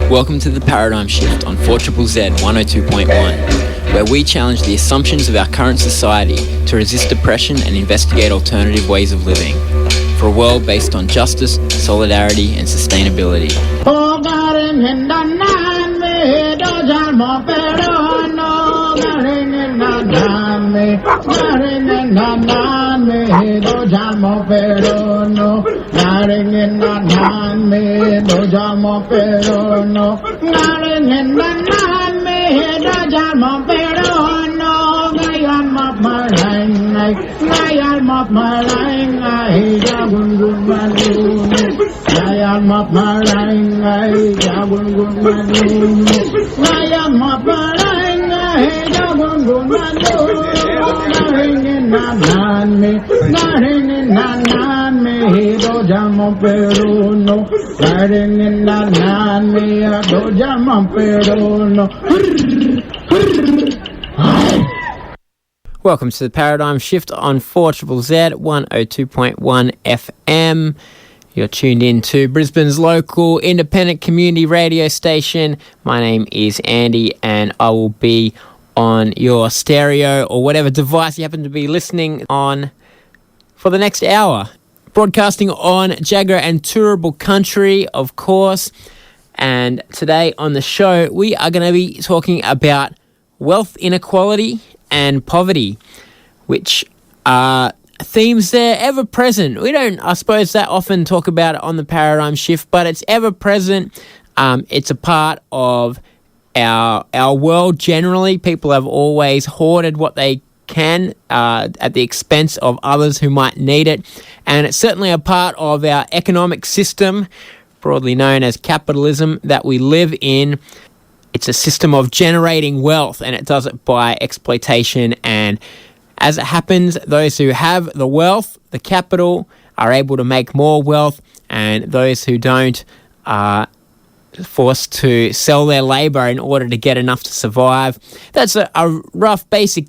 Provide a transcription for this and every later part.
Welcome to The Paradigm Shift on 4ZZZ 102.1, where we challenge the assumptions of our current society to resist depression and investigate alternative ways of living, for a world based on justice, solidarity and sustainability. Welcome to the Paradigm Shift on 4ZZZ 102.1 FM. You're tuned in to Brisbane's local independent community radio station. My name is Andy and I will be on your stereo or whatever device you happen to be listening on for the next hour. Broadcasting on Jagera and Turrbal country, of course. And today on the show, we are going to be talking about wealth inequality and poverty, which are themes that are ever present. We don't, I suppose, that often talk about it on the Paradigm Shift, but it's ever present. It's a part of our world generally. People have always hoarded what they can at the expense of others who might need it. And it's certainly a part of our economic system, broadly known as capitalism, that we live in. It's a system of generating wealth, and it does it by exploitation. And as it happens, those who have the wealth, the capital, are able to make more wealth, and those who don't are forced to sell their labour in order to get enough to survive. That's a rough, basic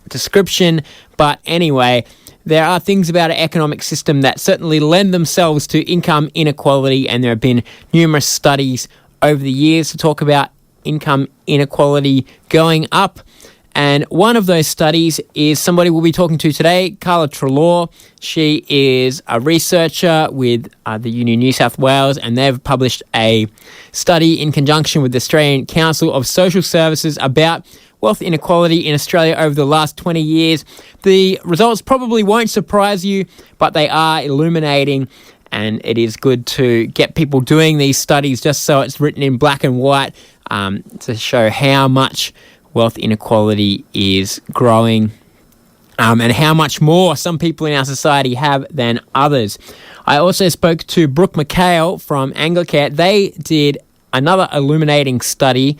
description, but anyway, there are things about an economic system that certainly lend themselves to income inequality, and there have been numerous studies over the years to talk about income inequality going up. And one of those studies is somebody we'll be talking to today, Carla Treloar. She is a researcher with the Uni New South Wales, and they've published a study in conjunction with the Australian Council of Social Services about wealth inequality in Australia over the last 20 years. The results probably won't surprise you, but they are illuminating, and it is good to get people doing these studies just so it's written in black and white to show how much wealth inequality is growing and how much more some people in our society have than others. I also spoke to Brooke McKail from Anglicare. They did another illuminating study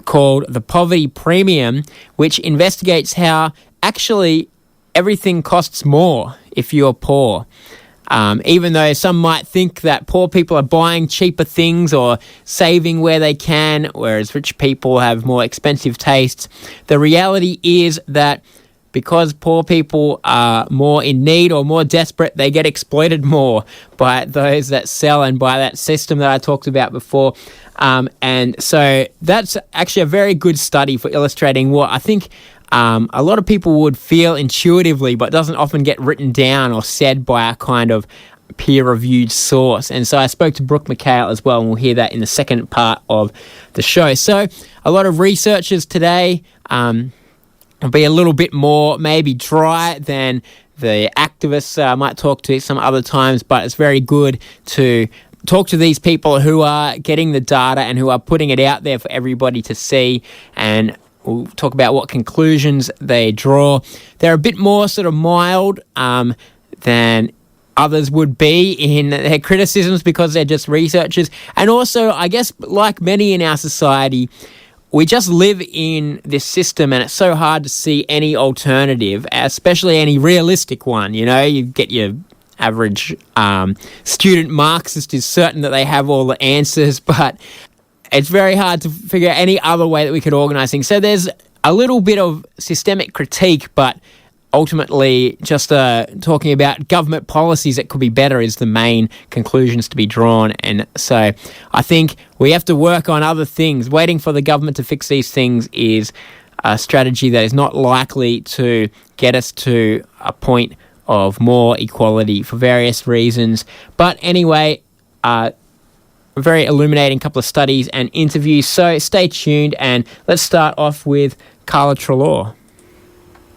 called The Poverty Premium, which investigates how actually everything costs more if you're poor. Even though some might think that poor people are buying cheaper things or saving where they can, whereas rich people have more expensive tastes, the reality is that because poor people are more in need or more desperate, they get exploited more by those that sell and by that system that I talked about before. And so that's actually a very good study for illustrating what I think a lot of people would feel intuitively, but doesn't often get written down or said by a kind of peer-reviewed source. And so I spoke to Brooke McKail as well, and we'll hear that in the second part of the show. So a lot of researchers today will be a little bit more maybe dry than the activists I might talk to some other times, but it's very good to talk to these people who are getting the data and who are putting it out there for everybody to see, and we'll talk about what conclusions they draw. They're a bit more sort of mild than others would be in their criticisms because they're just researchers. And also, I guess, like many in our society, we just live in this system and it's so hard to see any alternative, especially any realistic one. You know, you get your average student Marxist is certain that they have all the answers, but it's very hard to figure out any other way that we could organise things. So there's a little bit of systemic critique, but ultimately just talking about government policies that could be better is the main conclusions to be drawn. And so I think we have to work on other things. Waiting for the government to fix these things is a strategy that is not likely to get us to a point of more equality for various reasons. But anyway, a very illuminating couple of studies and interviews. So stay tuned, and let's start off with Carla Treloar.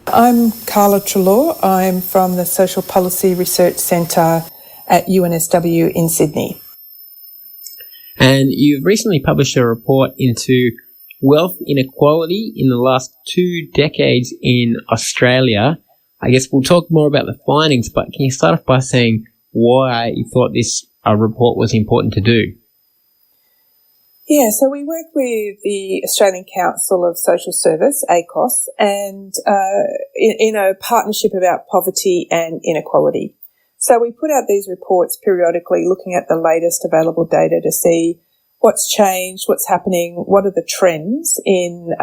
I'm Carla Treloar. I'm from the Social Policy Research Centre at UNSW in Sydney. And you've recently published a report into wealth inequality in the last 2 decades in Australia. I guess we'll talk more about the findings, but can you start off by saying why you thought this report was important to do? Yeah, so we work with the Australian Council of Social Service, ACOS, and in a partnership about poverty and inequality. So we put out these reports periodically looking at the latest available data to see what's changed, what's happening, what are the trends in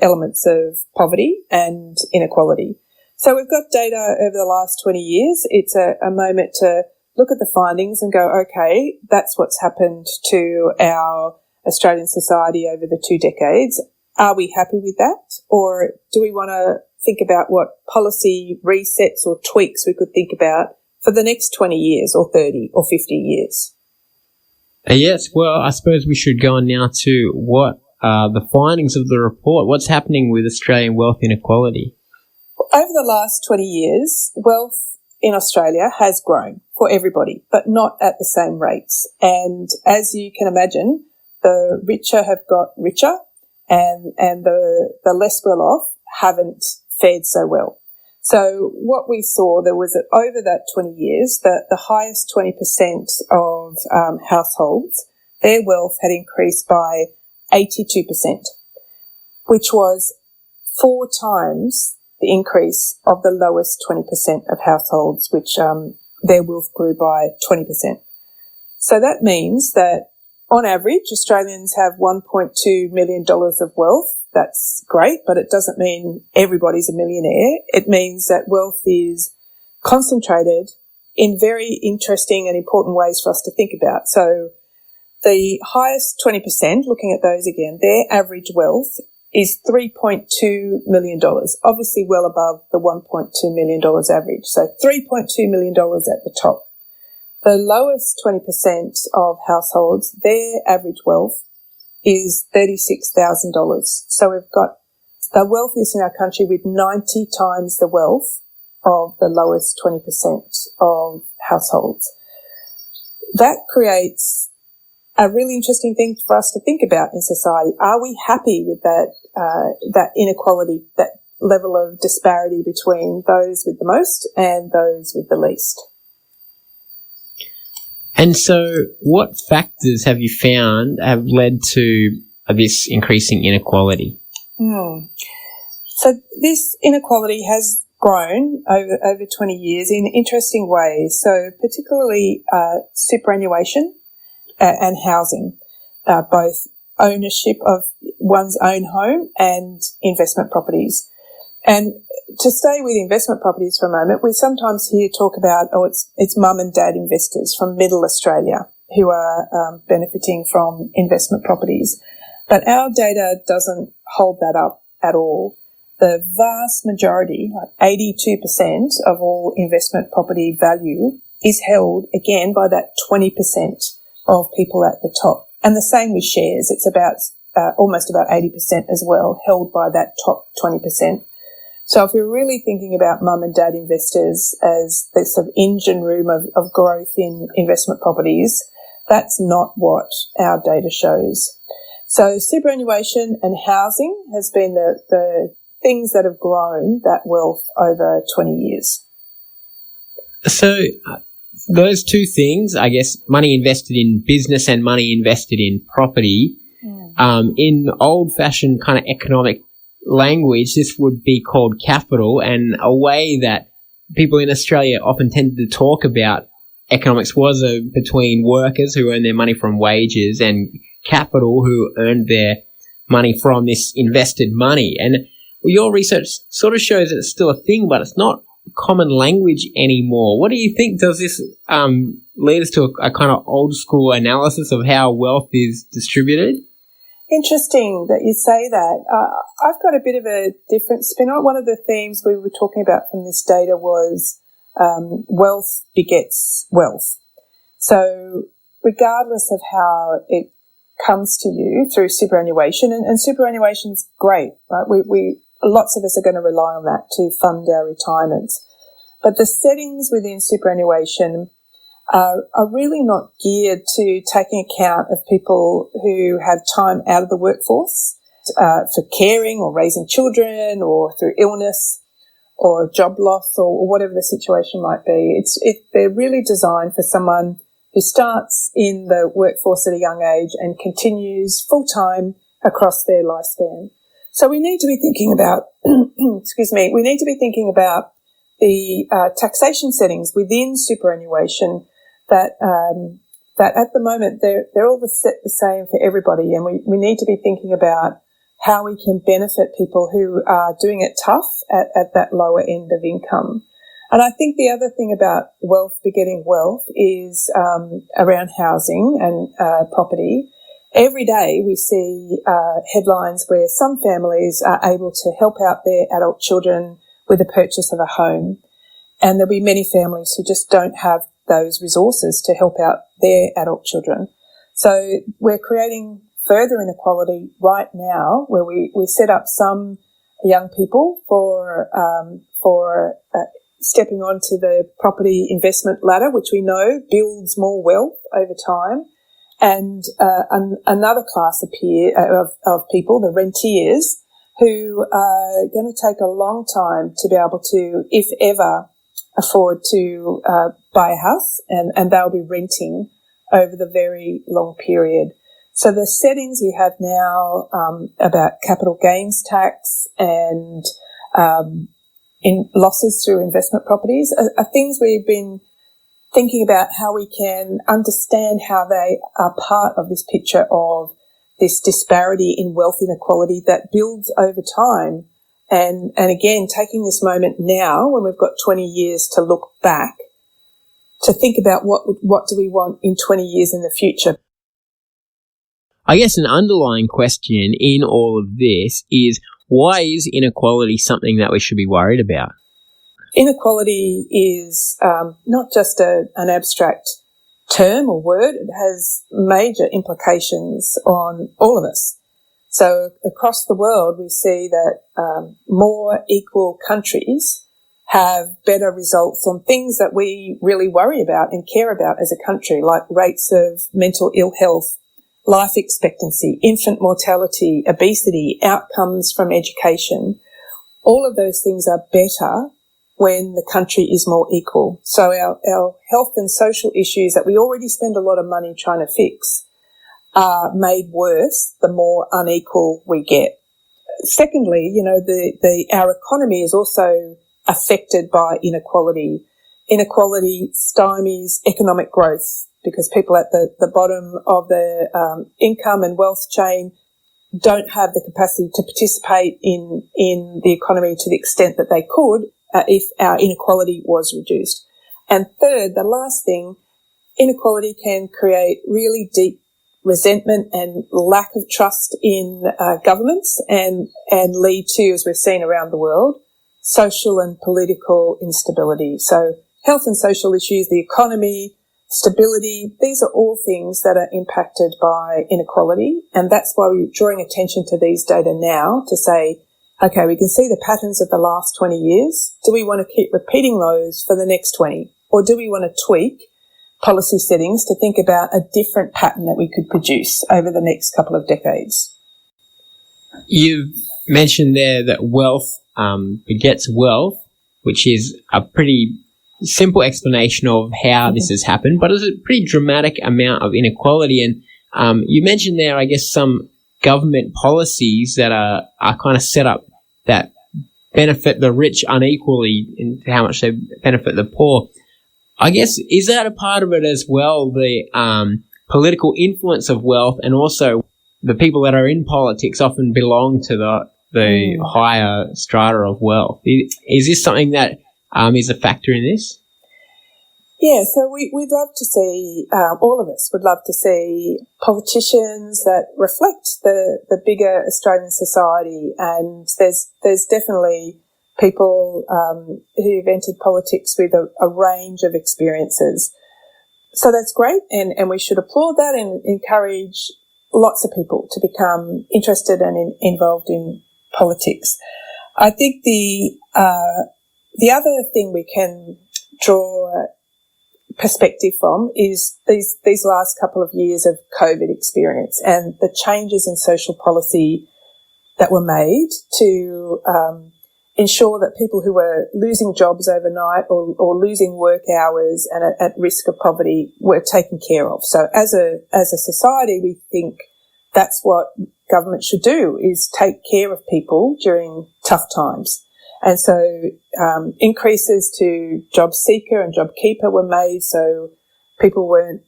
elements of poverty and inequality. So we've got data over the last 20 years. It's a moment to look at the findings and go, okay, that's what's happened to our Australian society over the 2 decades. Are we happy with that? Or do we want to think about what policy resets or tweaks we could think about for the next 20 years or 30 or 50 years? Yes, well, I suppose we should go on now to what are the findings of the report. What's happening with Australian wealth inequality? Over the last 20 years, wealth in Australia has grown for everybody, but not at the same rates. And as you can imagine, the richer have got richer and the less well off haven't fared so well. So what we saw, there was over that 20 years, the highest 20% of households, their wealth had increased by 82%, which was 4 times the increase of the lowest 20% of households, which their wealth grew by 20%. So that means that on average, Australians have $1.2 million of wealth. That's great, but it doesn't mean everybody's a millionaire. It means that wealth is concentrated in very interesting and important ways for us to think about. So the highest 20%, looking at those again, their average wealth is $3.2 million, obviously well above the $1.2 million average. So $3.2 million at the top. The lowest 20% of households, their average wealth is $36,000. So we've got the wealthiest in our country with 90 times the wealth of the lowest 20% of households. That creates a really interesting thing for us to think about in society. Are we happy with that inequality, that level of disparity between those with the most and those with the least? And so what factors have you found have led to this increasing inequality? So this inequality has grown over 20 years in interesting ways. So particularly superannuation and housing, both ownership of one's own home and investment properties. And to stay with investment properties for a moment, we sometimes hear talk about, it's mum and dad investors from middle Australia who are benefiting from investment properties. But our data doesn't hold that up at all. The vast majority, like 82% of all investment property value, is held, again, by that 20% of people at the top. And the same with shares. It's about almost about 80% as well, held by that top 20%. So if you're really thinking about mum and dad investors as the sort of engine room of growth in investment properties, that's not what our data shows. So superannuation and housing has been the things that have grown that wealth over 20 years. So those two things, I guess, money invested in business and money invested in property, in old-fashioned kind of economic language, this would be called capital, and a way that people in Australia often tended to talk about economics was between workers who earn their money from wages and capital who earned their money from this invested money. And your research sort of shows that it's still a thing, but it's not common language anymore. What do you think? Does this lead us to a kind of old school analysis of how wealth is distributed? Interesting that you say that. I've got a bit of a different spin on it. One of the themes we were talking about from this data was wealth begets wealth. So regardless of how it comes to you through superannuation, and superannuation's great, right? We lots of us are going to rely on that to fund our retirements. But the settings within superannuation are really not geared to taking account of people who have time out of the workforce for caring or raising children or through illness or job loss or whatever the situation might be. They're really designed for someone who starts in the workforce at a young age and continues full-time across their lifespan. So we need to be thinking about, we need to be thinking about the taxation settings within superannuation that at the moment they're all set the same for everybody, and we need to be thinking about how we can benefit people who are doing it tough at that lower end of income. And I think the other thing about wealth begetting wealth is around housing and property. Every day we see headlines where some families are able to help out their adult children with the purchase of a home, and there'll be many families who just don't have those resources to help out their adult children. So we're creating further inequality right now, where we set up some young people for stepping onto the property investment ladder, which we know builds more wealth over time, and another class of people, the rentiers, who are going to take a long time to be able to, if ever, afford to buy a house, and they'll be renting over the very long period. So the settings we have now about capital gains tax and in losses through investment properties are things we've been thinking about how we can understand how they are part of this picture of this disparity in wealth inequality that builds over time. And again, taking this moment now when we've got 20 years to look back to think about what do we want in 20 years in the future. I guess an underlying question in all of this is, why is inequality something that we should be worried about? Inequality is not just an abstract term or word. It has major implications on all of us. So across the world, we see that more equal countries have better results on things that we really worry about and care about as a country, like rates of mental ill health, life expectancy, infant mortality, obesity, outcomes from education. All of those things are better when the country is more equal. So our health and social issues that we already spend a lot of money trying to fix are made worse the more unequal we get. Secondly, our economy is also affected by inequality. Inequality stymies economic growth because people at the bottom of the income and wealth chain don't have the capacity to participate in the economy to the extent that they could if our inequality was reduced. And third, the last thing, inequality can create really deep resentment and lack of trust in governments and lead to, as we've seen around the world, social and political instability. So health and social issues, the economy, stability, these are all things that are impacted by inequality. And that's why we're drawing attention to these data now to say, okay, we can see the patterns of the last 20 years. Do we want to keep repeating those for the next 20? Or do we want to tweak policy settings to think about a different pattern that we could produce over the next couple of decades? You've mentioned there that wealth begets wealth, which is a pretty simple explanation of how this has happened, but it's a pretty dramatic amount of inequality. And you mentioned there, I guess, some government policies that are kind of set up that benefit the rich unequally in how much they benefit the poor. I guess, is that a part of it as well, the political influence of wealth, and also the people that are in politics often belong to the higher strata of wealth? Is this something that is a factor in this? Yeah, so we'd love to see, all of us would love to see politicians that reflect the bigger Australian society, and there's definitely people who've entered politics with a range of experiences. So that's great, and we should applaud that and encourage lots of people to become interested and involved in politics. I think the other thing we can draw perspective from is these last couple of years of COVID experience and the changes in social policy that were made to ensure that people who were losing jobs overnight or losing work hours and at risk of poverty were taken care of. So as a society, we think that's what government should do, is take care of people during tough times. And so increases to job seeker and job keeper were made, so people weren't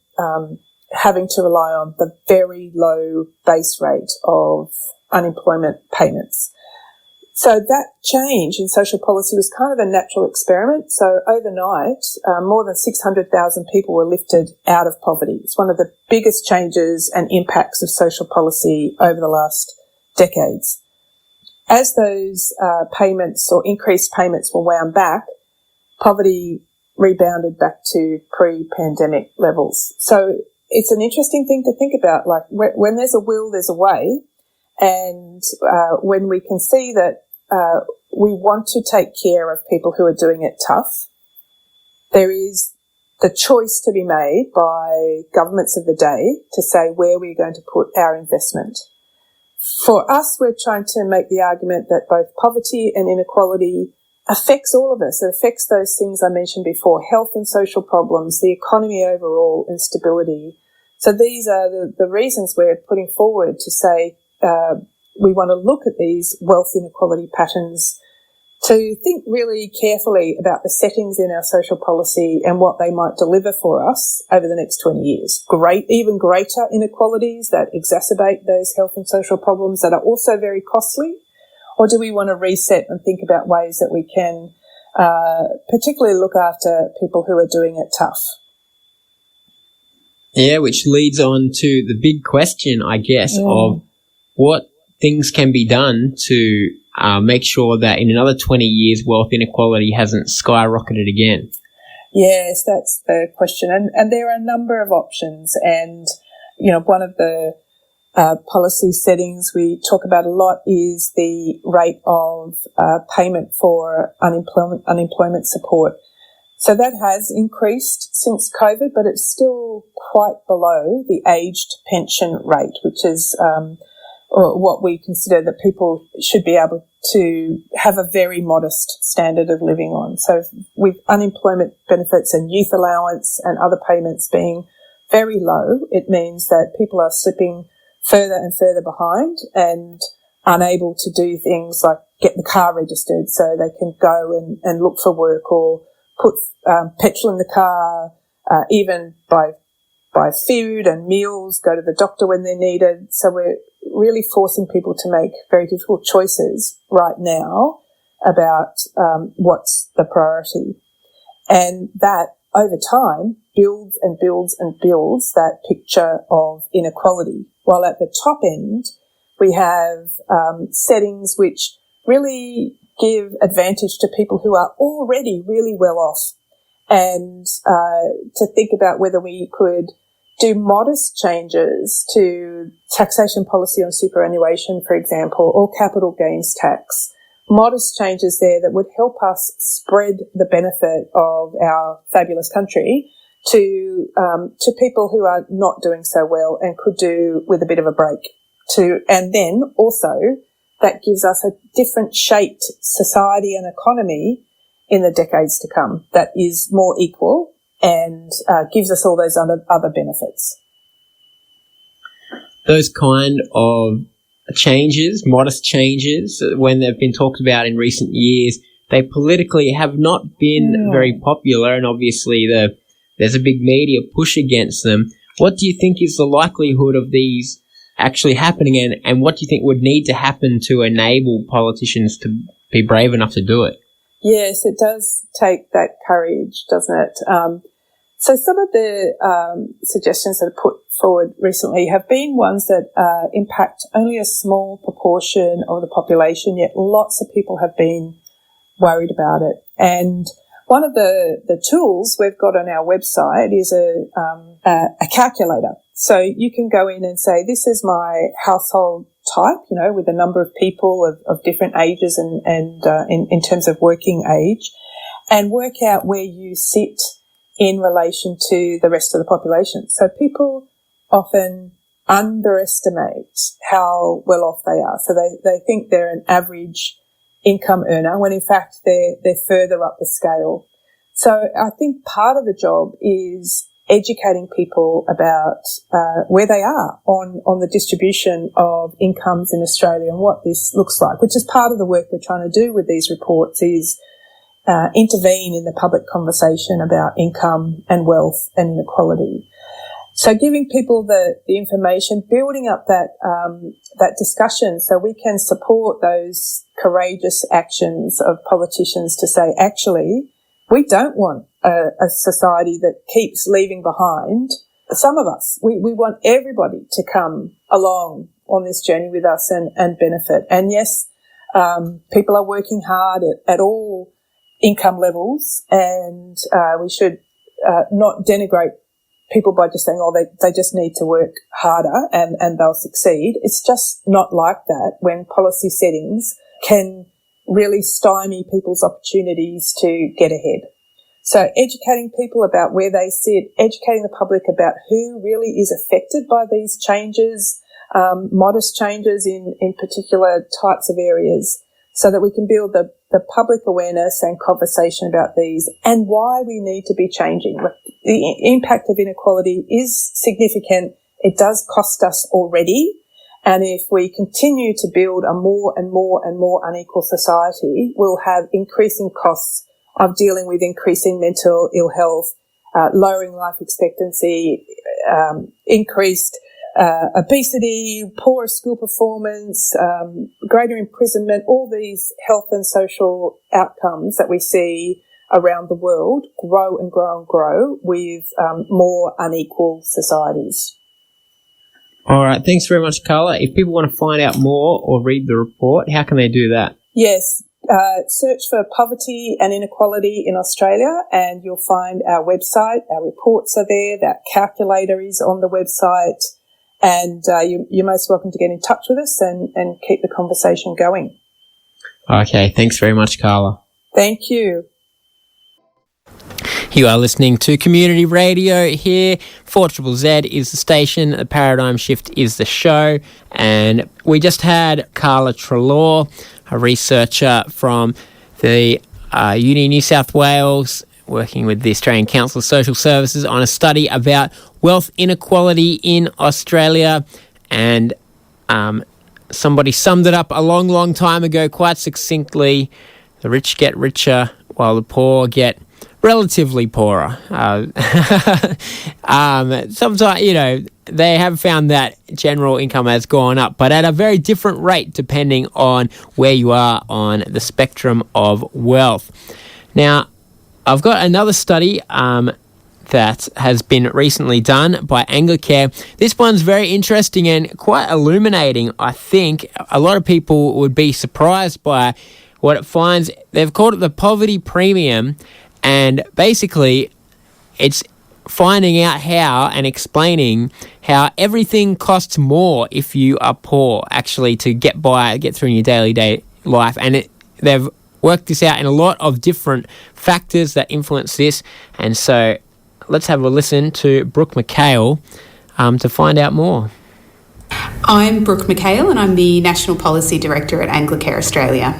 having to rely on the very low base rate of unemployment payments. So that change in social policy was kind of a natural experiment. So overnight, more than 600,000 people were lifted out of poverty. It's one of the biggest changes and impacts of social policy over the last decades. As those payments or increased payments were wound back, poverty rebounded back to pre-pandemic levels. So it's an interesting thing to think about. Like when there's a will, there's a way. And when we can see that we want to take care of people who are doing it tough, there is the choice to be made by governments of the day to say where we're going to put our investment. For us, we're trying to make the argument that both poverty and inequality affects all of us. It affects those things I mentioned before, health and social problems, the economy overall, and stability. So these are the reasons we're putting forward to say we want to look at these wealth inequality patterns, to think really carefully about the settings in our social policy and what they might deliver for us over the next 20 years. Even greater inequalities that exacerbate those health and social problems that are also very costly? Or do we want to reset and think about ways that we can particularly look after people who are doing it tough? Yeah, which leads on to the big question, I guess, of what things can be done to make sure that in another 20 years wealth inequality hasn't skyrocketed again. Yes, that's the question. And there are a number of options. And, one of the policy settings we talk about a lot is the rate of payment for unemployment support. So that has increased since COVID, but it's still quite below the aged pension rate, which is or what we consider that people should be able to have a very modest standard of living on. So with unemployment benefits and youth allowance and other payments being very low, it means that people are slipping further and further behind and unable to do things like get the car registered so they can go and look for work, or put petrol in the car, even buy food and meals, go to the doctor when they're needed. So we're really forcing people to make very difficult choices right now about what's the priority. And that, over time, builds and builds and builds that picture of inequality. While at the top end, we have settings which really give advantage to people who are already really well off, and to think about whether we could do modest changes to taxation policy on superannuation, for example, or capital gains tax. Modest changes there that would help us spread the benefit of our fabulous country to people who are not doing so well and could do with a bit of a break. And then also that gives us a different shaped society and economy in the decades to come that is more equal and gives us all those other benefits. Those kind of changes, modest changes, when they've been talked about in recent years, they politically have not been very popular, and obviously there's a big media push against them. What do you think is the likelihood of these actually happening, and what do you think would need to happen to enable politicians to be brave enough to do it? Yes, it does take that courage, doesn't it? So some of the suggestions that are put forward recently have been ones that impact only a small proportion of the population, yet lots of people have been worried about it. And one of the tools we've got on our website is a calculator. So you can go in and say, this is my household type, with a number of people of different ages and in terms of working age, and work out where you sit in relation to the rest of the population. So people often underestimate how well off they are. So they think they're an average income earner when in fact they're further up the scale. So I think part of the job is educating people about where they are on the distribution of incomes in Australia and what this looks like, which is part of the work we're trying to do with these reports, is intervene in the public conversation about income and wealth and inequality. So giving people the information, building up that discussion so we can support those courageous actions of politicians to say, actually, we don't want a society that keeps leaving behind some of us. We want everybody to come along on this journey with us and benefit. And yes, people are working hard at all income levels, and we should not denigrate people by just saying, they just need to work harder and they'll succeed. It's just not like that when policy settings can really stymie people's opportunities to get ahead. So educating people about where they sit, educating the public about who really is affected by these changes, modest changes in particular types of areas, so that we can build the public awareness and conversation about these and why we need to be changing. The impact of inequality is significant. It does cost us already. And if we continue to build a more and more and more unequal society, we'll have increasing costs of dealing with increasing mental ill health, lowering life expectancy, increased obesity, poorer school performance, greater imprisonment, all these health and social outcomes that we see around the world grow and grow and grow with more unequal societies. All right, thanks very much, Carla. If people want to find out more or read the report, how can they do that? Yes, search for poverty and inequality in Australia and you'll find our website. Our reports are there. That calculator is on the website. And you're most welcome to get in touch with us and keep the conversation going. Okay, thanks very much, Carla. Thank you. You are listening to Community Radio here. 4ZZZ is the station. The Paradigm Shift is the show. And we just had Carla Treloar, a researcher from the Uni New South Wales, working with the Australian Council of Social Services on a study about wealth inequality in Australia. And somebody summed it up a long, long time ago quite succinctly. The rich get richer while the poor get relatively poorer. Sometimes, they have found that general income has gone up, but at a very different rate depending on where you are on the spectrum of wealth. Now, I've got another study that has been recently done by Anglicare. This one's very interesting and quite illuminating, I think. A lot of people would be surprised by what it finds. They've called it the poverty premium, and basically it's finding out how and explaining how everything costs more if you are poor, actually, to get through in your daily life. And they've worked this out in a lot of different factors that influence this. And so let's have a listen to Brooke McKail to find out more. I'm Brooke McKail and I'm the National Policy Director at Anglicare Australia.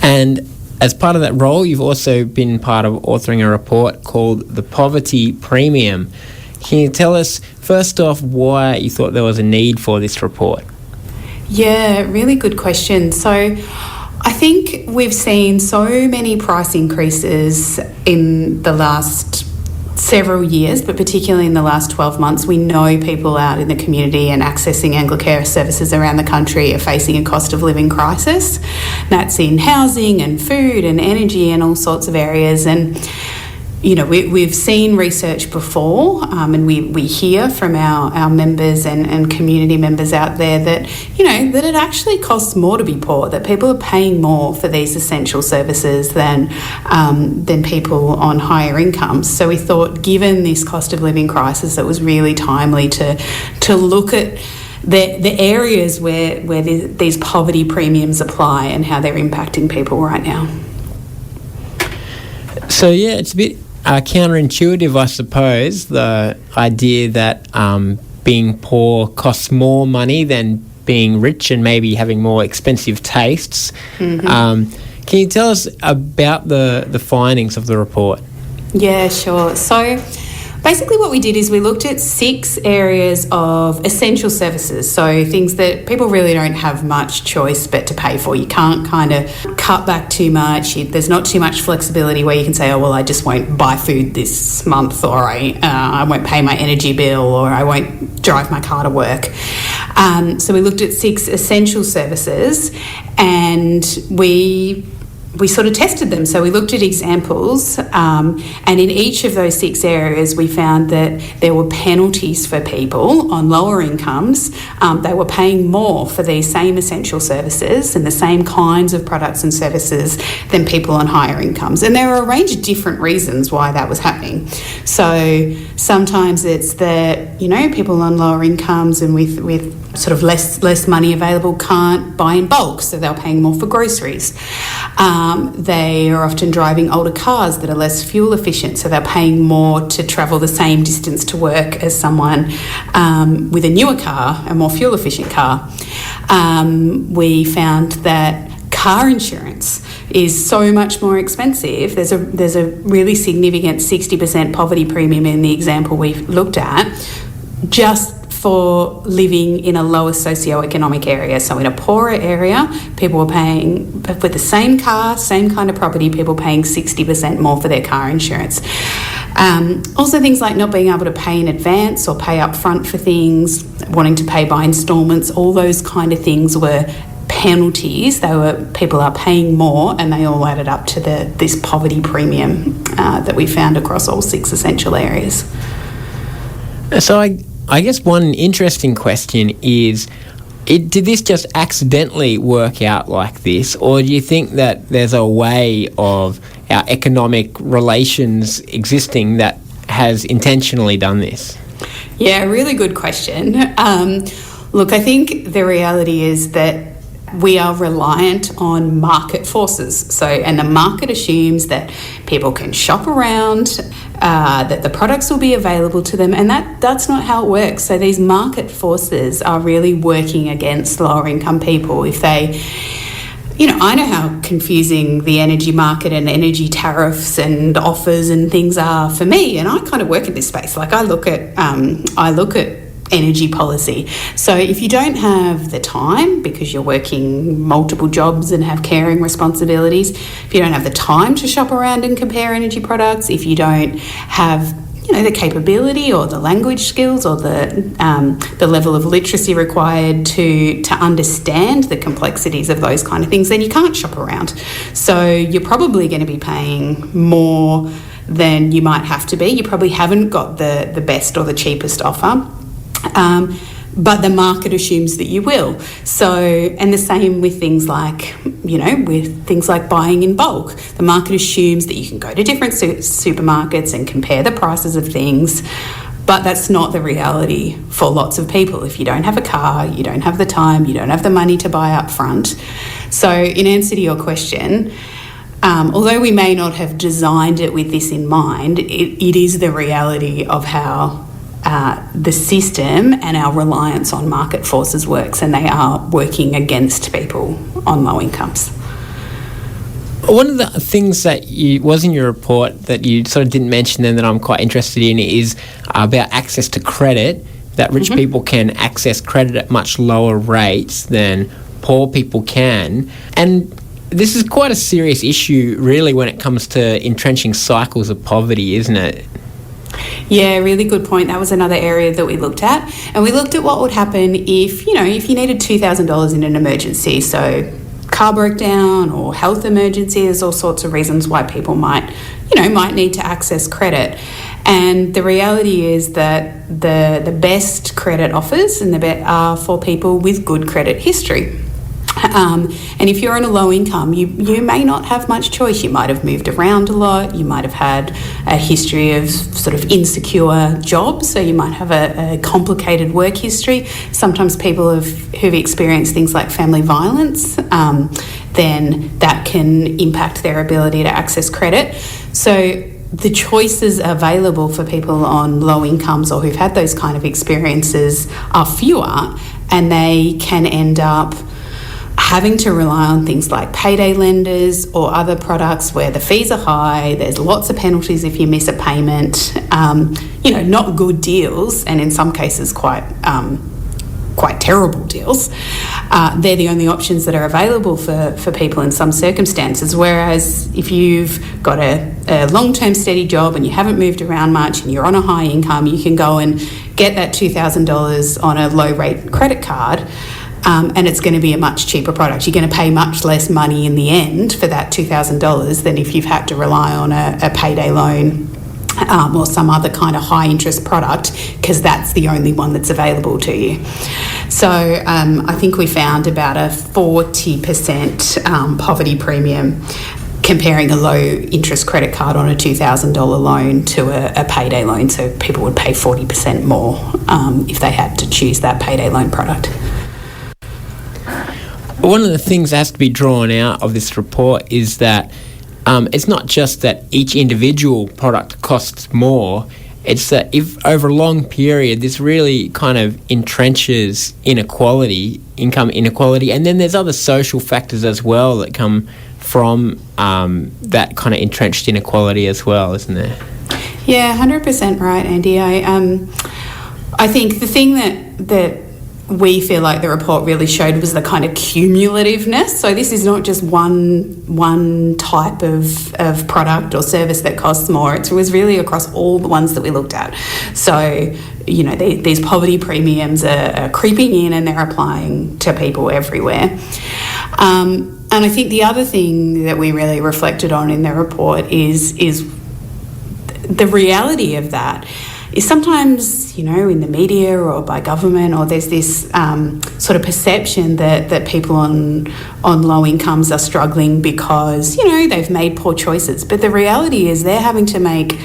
And as part of that role, you've also been part of authoring a report called The Poverty Premium. Can you tell us, first off, why you thought there was a need for this report? Yeah, really good question. So I think we've seen so many price increases in the last several years, but particularly in the last 12 months, we know people out in the community and accessing Anglicare services around the country are facing a cost of living crisis. That's in housing and food and energy and all sorts of areas. And you know, we've seen research before, and we hear from our members and community members out there that, you know, that it actually costs more to be poor, that people are paying more for these essential services than people on higher incomes. So we thought, given this cost of living crisis, it was really timely to look at the areas where these poverty premiums apply and how they're impacting people right now. So yeah, it's a bit counterintuitive, I suppose, the idea that being poor costs more money than being rich and maybe having more expensive tastes. Mm-hmm. Can you tell us about the findings of the report? Yeah, sure. So basically what we did is we looked at 6 areas of essential services, so things that people really don't have much choice but to pay for. You can't kind of cut back too much. There's not too much flexibility where you can say, oh, well, I just won't buy food this month, or I won't pay my energy bill, or I won't drive my car to work. So we looked at 6 essential services, and we sort of tested them. So we looked at examples, and in each of those 6 areas we found that there were penalties for people on lower incomes. They were paying more for these same essential services and the same kinds of products and services than people on higher incomes. And there are a range of different reasons why that was happening. So sometimes it's that, you know, people on lower incomes and with sort of less money available can't buy in bulk, so they're paying more for groceries. They are often driving older cars that are less fuel efficient, so they're paying more to travel the same distance to work as someone with a newer car, a more fuel efficient car. We found that car insurance is so much more expensive. There's a really significant 60% poverty premium in the example we looked at, just for living in a lower socioeconomic area. So in a poorer area, people were paying, with the same car, same kind of property, people paying 60% more for their car insurance. Also things like not being able to pay in advance or pay up front for things, wanting to pay by instalments, all those kind of things were penalties. People are paying more, and they all added up to this poverty premium that we found across all 6 essential areas. So I guess one interesting question is, did this just accidentally work out like this, or do you think that there's a way of our economic relations existing that has intentionally done this? Yeah, really good question. Look, I think the reality is that we are reliant on market forces. So, and the market assumes that people can shop around, that the products will be available to them, and that's not how it works. So these market forces are really working against lower income people. If they, you know, I know how confusing the energy market and energy tariffs and offers and things are for me, and I kind of work in this space. Like I look at energy policy. So if you don't have the time, because you're working multiple jobs and have caring responsibilities, if you don't have the time to shop around and compare energy products, if you don't have, you know, the capability or the language skills or the level of literacy required to understand the complexities of those kind of things, then you can't shop around. So you're probably going to be paying more than you might have to be. You probably haven't got the best or the cheapest offer. But the market assumes that you will. So, and the same with things like, you know, with things like buying in bulk. The market assumes that you can go to different supermarkets and compare the prices of things, but that's not the reality for lots of people. If you don't have a car, you don't have the time, you don't have the money to buy up front. So in answer to your question, although we may not have designed it with this in mind, it is the reality of how the system and our reliance on market forces works, and they are working against people on low incomes. One of the things that was in your report that you sort of didn't mention then that I'm quite interested in is about access to credit, that rich people can access credit at much lower rates than poor people can. And this is quite a serious issue really when it comes to entrenching cycles of poverty, isn't it? Yeah, really good point. That was another area that we looked at. And we looked at what would happen if you needed $2,000 in an emergency. So car broke down or health emergency, there's all sorts of reasons why people might need to access credit. And the reality is that the best credit offers are for people with good credit history. And if you're on a low income, you may not have much choice. You might have moved around a lot. You might have had a history of sort of insecure jobs. So you might have a complicated work history. Sometimes people who've experienced things like family violence, then that can impact their ability to access credit. So the choices available for people on low incomes or who've had those kind of experiences are fewer, and they can end up having to rely on things like payday lenders or other products where the fees are high, there's lots of penalties if you miss a payment, not good deals, and in some cases quite terrible deals. They're the only options that are available for people in some circumstances, whereas if you've got a long-term steady job and you haven't moved around much and you're on a high income, you can go and get that $2,000 on a low-rate credit card. And it's going to be a much cheaper product. You're going to pay much less money in the end for that $2,000 than if you've had to rely on a payday loan or some other kind of high interest product, because that's the only one that's available to you. So I think we found about a 40% poverty premium comparing a low interest credit card on a $2,000 loan to a payday loan. So people would pay 40% more if they had to choose that payday loan product. One of the things that has to be drawn out of this report is that it's not just that each individual product costs more, it's that if over a long period this really kind of entrenches income inequality, and then there's other social factors as well that come from that kind of entrenched inequality as well, isn't there? Yeah, 100% right, Andy. I think the thing that we feel like the report really showed was the kind of cumulativeness. So this is not just one type of product or service that costs more. It was really across all the ones that we looked at. So, these poverty premiums are creeping in and they're applying to people everywhere. And I think the other thing that we really reflected on in the report is the reality of that is sometimes, in the media or by government, or there's this sort of perception that people on low incomes are struggling because, they've made poor choices. But the reality is they're having to make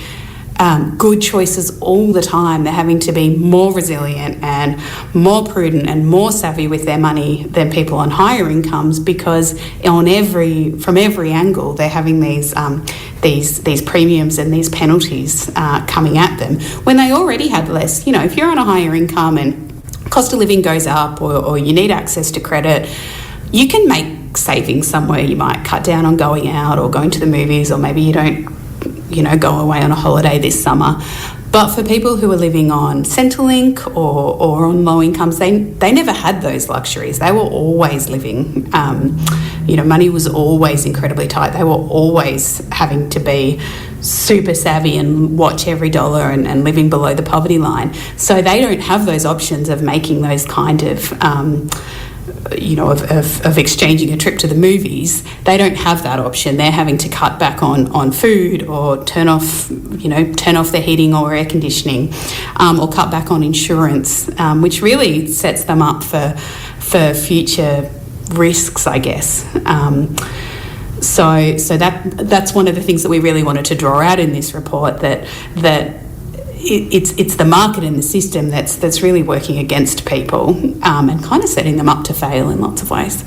good choices all the time. They're having to be more resilient and more prudent and more savvy with their money than people on higher incomes, because from every angle they're having these premiums and these penalties coming at them when they already had less. If you're on a higher income and cost of living goes up or you need access to credit, you can make savings somewhere. You might cut down on going out or going to the movies, or maybe you don't go away on a holiday this summer. But for people who are living on Centrelink or on low incomes, they never had those luxuries. They were always living, money was always incredibly tight. They were always having to be super savvy and watch every dollar and living below the poverty line. So they don't have those options of making those kind of of exchanging a trip to the movies. They don't have that option. They're having to cut back on food, or turn off their heating or air conditioning, or cut back on insurance, which really sets them up for future risks, I guess. So that's one of the things that we really wanted to draw out in this report, that it's the market and the system that's really working against people, and kind of setting them up to fail in lots of ways.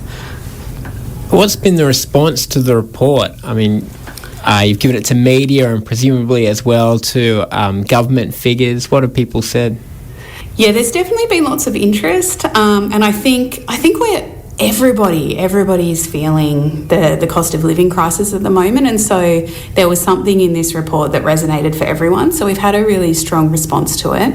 What's been the response to the report? I mean, you've given it to media and presumably as well to government figures. What have people said? Yeah, there's definitely been lots of interest, and I think everybody is feeling the cost of living crisis at the moment, and so there was something in this report that resonated for everyone. So we've had a really strong response to it,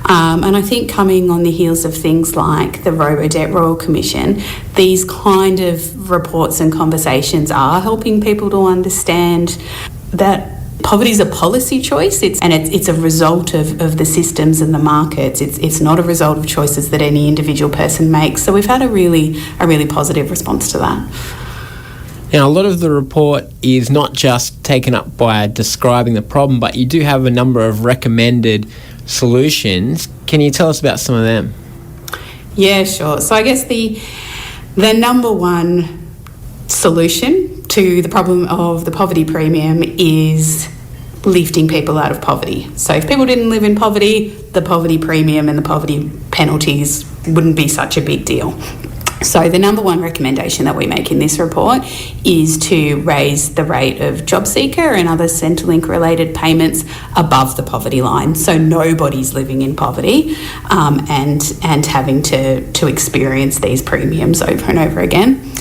and I think coming on the heels of things like the Robo-Debt Royal Commission, these kind of reports and conversations are helping people to understand that Poverty is a policy choice, it's a result of the systems and the markets. It's not a result of choices that any individual person makes. So we've had a really positive response to that. Now, a lot of the report is not just taken up by describing the problem, but you do have a number of recommended solutions. Can you tell us about some of them? Yeah, sure. So I guess the number one solution to the problem of the poverty premium is lifting people out of poverty. So if people didn't live in poverty, the poverty premium and the poverty penalties wouldn't be such a big deal. So the number one recommendation that we make in this report is to raise the rate of JobSeeker and other Centrelink related payments above the poverty line. So nobody's living in poverty and having to experience these premiums over and over again.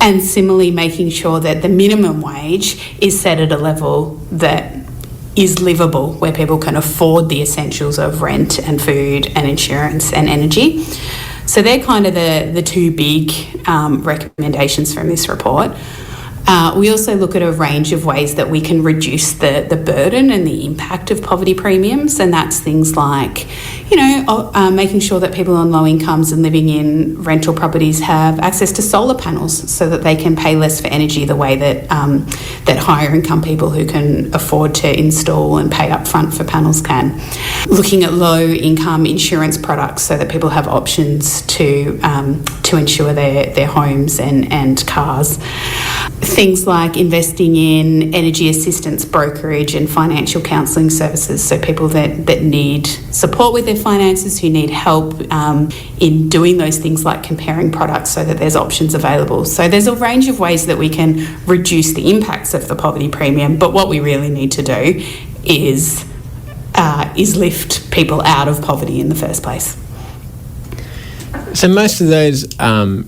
And similarly, making sure that the minimum wage is set at a level that is livable, where people can afford the essentials of rent and food and insurance and energy. So they're kind of the two big recommendations from this report. We also look at a range of ways that we can reduce the burden and the impact of poverty premiums, and that's things like, making sure that people on low incomes and living in rental properties have access to solar panels so that they can pay less for energy the way that higher income people who can afford to install and pay up front for panels can. Looking at low income insurance products so that people have options to insure their homes and cars. Things like investing in energy assistance brokerage and financial counselling services, so people that need support with their finances, who need help in doing those things like comparing products so that there's options available. So there's a range of ways that we can reduce the impacts of the poverty premium, but what we really need to do is lift people out of poverty in the first place. So most of those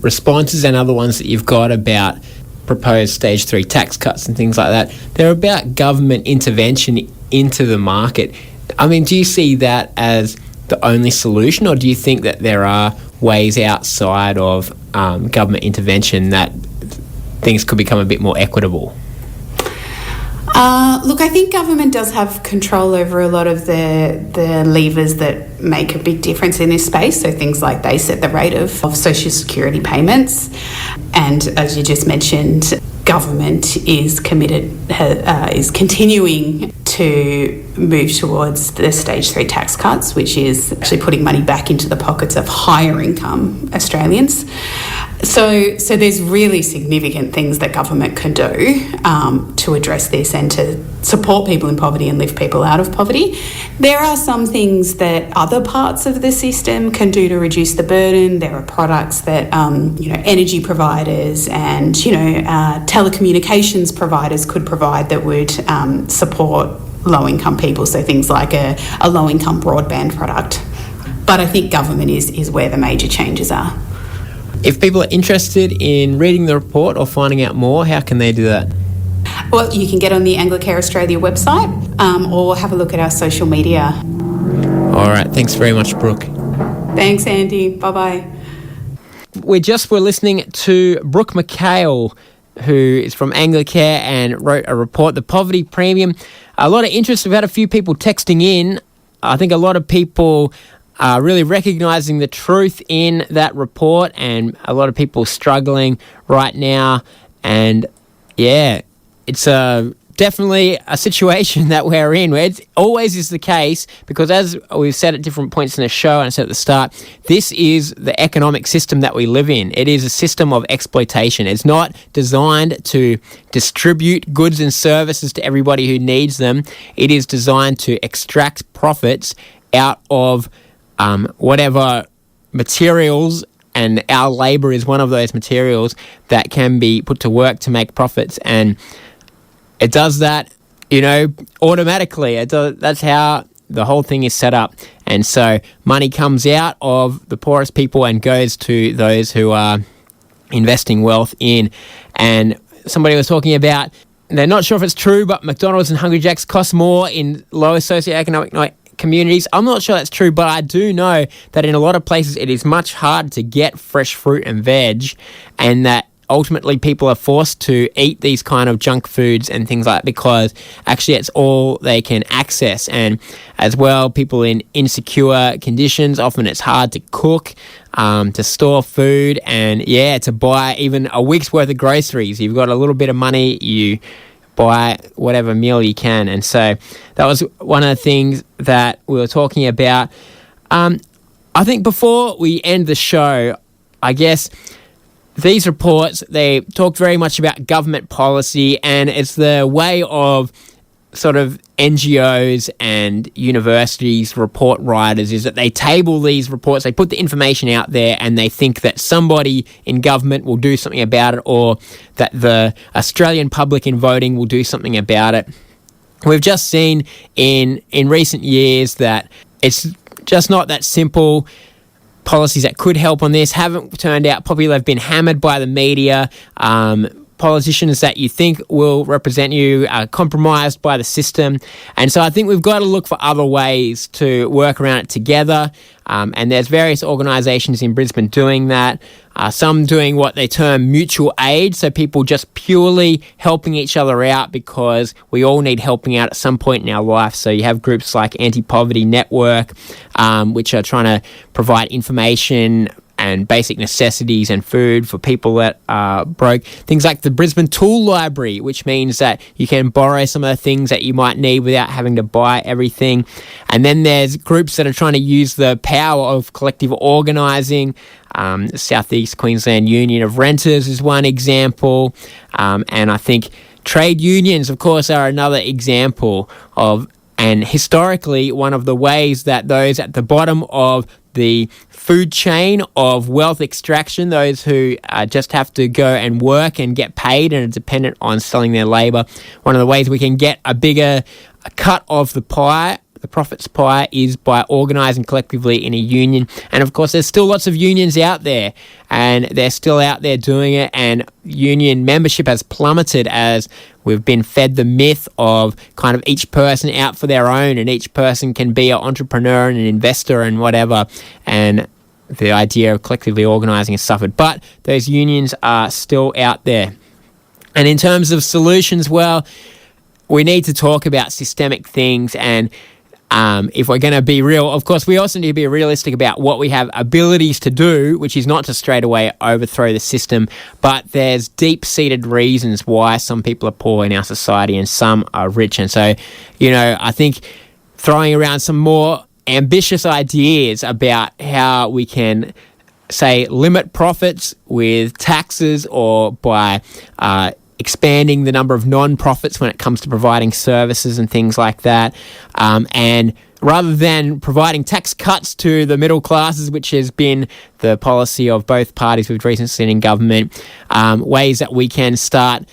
responses and other ones that you've got about proposed stage 3 tax cuts and things like that, they're about government intervention into the market. I mean, do you see that as the only solution, or do you think that there are ways outside of government intervention that things could become a bit more equitable? Look, I think government does have control over a lot of the levers that make a big difference in this space. So things like they set the rate of social security payments. And as you just mentioned, government is continuing to move towards the stage 3 tax cuts, which is actually putting money back into the pockets of higher income Australians. So there's really significant things that government can do to address this and to support people in poverty and lift people out of poverty. There are some things that other parts of the system can do to reduce the burden. There are products that energy providers and telecommunications providers could provide that would support low-income people. So things like a low-income broadband product. But I think government is where the major changes are. If people are interested in reading the report or finding out more, how can they do that? Well, you can get on the Anglicare Australia website or have a look at our social media. All right. Thanks very much, Brooke. Thanks, Andy. Bye-bye. We were listening to Brooke McKail, who is from Anglicare and wrote a report, The Poverty Premium. A lot of interest. We've had a few people texting in. I think a lot of people are really recognising the truth in that report, and a lot of people struggling right now. And yeah, it's definitely a situation that we're in where it always is the case, because as we've said at different points in the show and I said at the start, this is the economic system that we live in. It is a system of exploitation. It's not designed to distribute goods and services to everybody who needs them. It is designed to extract profits out of whatever materials, and our labour is one of those materials that can be put to work to make profits, and it does that, automatically. That's how the whole thing is set up, and so money comes out of the poorest people and goes to those who are investing wealth in. And somebody was talking about, they're not sure if it's true, but McDonald's and Hungry Jack's cost more in lower socioeconomic communities. I'm not sure that's true, but I do know that in a lot of places it is much harder to get fresh fruit and veg, and that ultimately people are forced to eat these kind of junk foods and things like that because actually it's all they can access. And as well, people in insecure conditions, often it's hard to cook, to store food, and to buy even a week's worth of groceries. You've got a little bit of money, you buy whatever meal you can. And so that was one of the things that we were talking about. I think before we end the show, I guess these reports, they talk very much about government policy, and it's the way of sort of NGOs and universities, report writers, is that they table these reports, they put the information out there, and they think that somebody in government will do something about it, or that the Australian public in voting will do something about it. We've just seen in recent years that it's just not that simple. Policies that could help on this haven't turned out popular. They've been hammered by the media. Politicians that you think will represent you are compromised by the system. And so I think we've got to look for other ways to work around it together. And there's various organisations in Brisbane doing that. Some doing what they term mutual aid, so people just purely helping each other out because we all need helping out at some point in our life. So you have groups like Anti-Poverty Network, which are trying to provide information and basic necessities and food for people that are broke. Things like the Brisbane Tool Library, which means that you can borrow some of the things that you might need without having to buy everything. And then there's groups that are trying to use the power of collective organising. The South East Queensland Union of Renters is one example. And I think trade unions, of course, are another example of, and historically, one of the ways that those at the bottom of the food chain of wealth extraction, those who just have to go and work and get paid and are dependent on selling their labour, one of the ways we can get a bigger cut of the pie, the profits pie, is by organising collectively in a union. And of course, there's still lots of unions out there, and they're still out there doing it, and union membership has plummeted as we've been fed the myth of kind of each person out for their own, and each person can be an entrepreneur and an investor and whatever, and the idea of collectively organising has suffered. But those unions are still out there. And in terms of solutions, well, we need to talk about systemic things, and if we're going to be real, of course, we also need to be realistic about what we have abilities to do, which is not to straight away overthrow the system, but there's deep-seated reasons why some people are poor in our society and some are rich. And so, I think throwing around some more ambitious ideas about how we can, say, limit profits with taxes, or by expanding the number of non-profits when it comes to providing services and things like that. And rather than providing tax cuts to the middle classes, which has been the policy of both parties we've recently seen in government, ways that we can start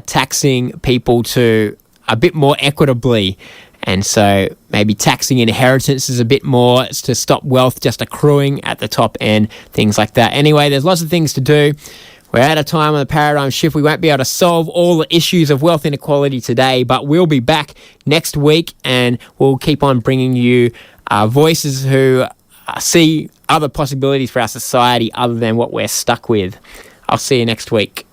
taxing people to a bit more equitably. And so maybe taxing inheritances a bit more to stop wealth just accruing at the top end, things like that. Anyway, there's lots of things to do. We're out of time on the paradigm shift. We won't be able to solve all the issues of wealth inequality today, but we'll be back next week, and we'll keep on bringing you voices who see other possibilities for our society other than what we're stuck with. I'll see you next week.